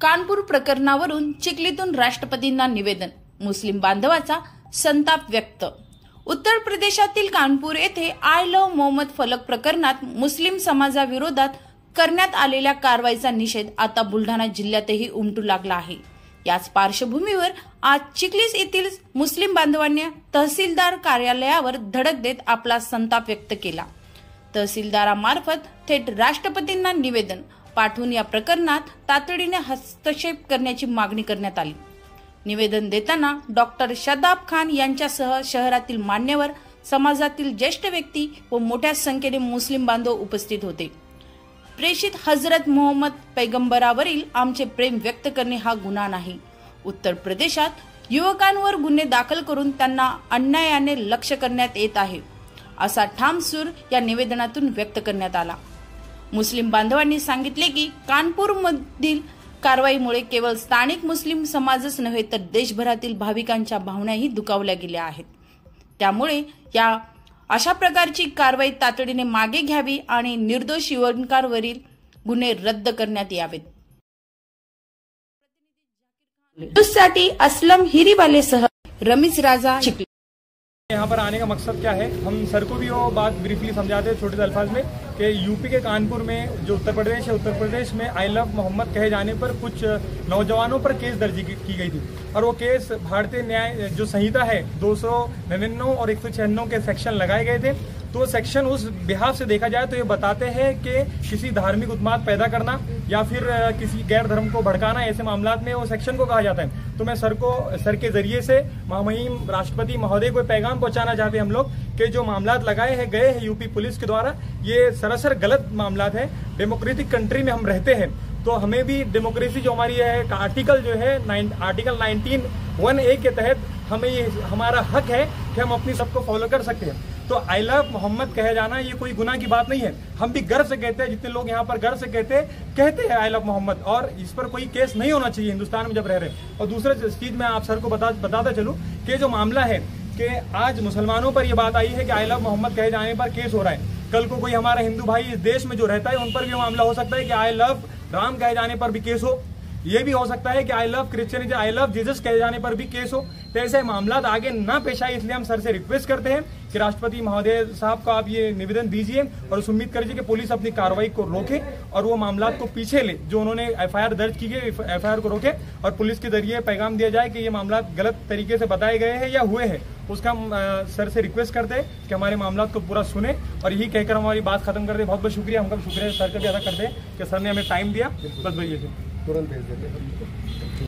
कानपूर प्रकरणावरून चिखलीतून राष्ट्रपतींना निवेदन, मुस्लिम बांधवाचा संताप व्यक्त। उत्तर प्रदेशातील कानपूर येथे आय लव्ह मोहम्मद फलक प्रकरणात मुस्लिम समाजाविरोधात करण्यात आलेल्या कारवाईचा निषेध आता बुलढाणा जिल्ह्यातही उमटू लागला आहे। याच पार्श्वभूमीवर आज चिखली येथील मुस्लिम बांधवांनी तहसीलदार कार्यालयावर धडक देत आपला संताप व्यक्त केला। तहसीलदारामार्फत थेट राष्ट्रपतींना निवेदन पाठवून या प्रकरणात तातडीने हस्तक्षेप करण्याची मागणी करण्यात आली। निवेदन देताना डॉक्टर शादाब खान यांच्यासह शहरातील मान्यवर, समाजातील ज्येष्ठ व्यक्ती व मोठ्या संख्येने मुस्लिम बांधव उपस्थित होते। प्रेषित हजरत मोहम्मद पैगंबरावरील आमचे प्रेम व्यक्त करणे हा गुन्हा नाही। उत्तर प्रदेशात युवकांवर गुन्हे दाखल करून त्यांना अन्यायाने लक्ष्य करण्यात येत आहे, असा ठाम सूर या निवेदनातून व्यक्त करण्यात आला। मुस्लिम बांधवांनी सांगितले की कानपूरमधील कारवाईमुळे केवळ स्थानिक मुस्लिम समाजच नव्हे तर देशभरातील भाविकांच्या भावनाही दुखावल्या गेल्या आहेत। त्यामुळे या अशा प्रकारची कारवाई तातडीने मागे घ्यावी आणि निर्दोष युवकांवरील गुन्हे रद्द करण्यात यावेत। न्यूजसाठी असलम हिरीवालेसह रमीज राजा, चिखली। यहाँ पर आने का मकसद क्या है, हम सर को भी वो बात ब्रीफली समझाते हैं छोटे से अल्फाज में कि यूपी के कानपुर में जो उत्तर प्रदेश है, उत्तर प्रदेश में आई लव मोहम्मद कहे जाने पर कुछ नौजवानों पर केस दर्ज की गई थी और वो केस भारतीय न्याय जो संहिता है 299 और 196 के सेक्शन लगाए गए थे। तो सेक्शन उस बिहार से देखा जाए तो ये बताते हैं कि किसी धार्मिक उन्माद पैदा करना या फिर किसी गैर धर्म को भड़काना, ऐसे मामलात में वो सेक्शन को कहा जाता है। तो मैं सर के जरिए से महामहिम राष्ट्रपति महोदय को पैगाम पहुंचाना चाहते हैं हम लोग कि जो मामलात गए हैं यूपी पुलिस के द्वारा, ये सरासर गलत मामलात है। डेमोक्रेटिक कंट्री में हम रहते हैं तो हमें भी डेमोक्रेसी जो हमारी है आर्टिकल जो है आर्टिकल 19(1)(a) के तहत हमें ये हमारा हक है कि हम अपनी सबको फॉलो कर सकते हैं। तो आई लव मोहम्मद कहे जाना ये कोई गुनाह की बात नहीं है। हम भी गर्व से कहते हैं, जितने लोग यहाँ पर गर्व से कहते हैं आई लव मोहम्मद, और इस पर कोई केस नहीं होना चाहिए हिंदुस्तान में जब रह रहे। और दूसरा चीज मैं आप सर को बताता चलूं कि जो मामला है कि आज मुसलमानों पर यह बात आई है कि आई लव मोहम्मद कहे जाने पर केस हो रहा है, कल को कोई हमारा हिंदू भाई इस देश में जो रहता है उन पर भी मामला हो सकता है कि आई लव राम कहे जाने पर भी केस हो। ये भी हो सकता है कि I love Christianity, I love Jesus कहे जाने पर भी केस हो। तो ऐसे मामला आगे ना पेश आए, इसलिए हम सर से रिक्वेस्ट करते हैं कि राष्ट्रपति महोदय साहब को आप ये निवेदन दीजिए और उस उम्मीद करिए कि पुलिस अपनी कार्रवाई को रोके और वो मामला को पीछे ले, जो उन्होंने एफआईआर दर्ज की है एफआईआर को रोके और पुलिस के जरिए पैगाम दिया जाए कि ये मामला गलत तरीके से बताए गए हैं या हुए हैं। उसका हम सर से रिक्वेस्ट करते हैं कि हमारे मामला को पूरा सुने और यही कहकर हमारी बात खत्म कर दे। बहुत बहुत शुक्रिया, हमका शुक्रिया सर का भी अदा करते हैं कि सर ने हमें टाइम दिया। बस भैया तुरंत भेज देते हैं।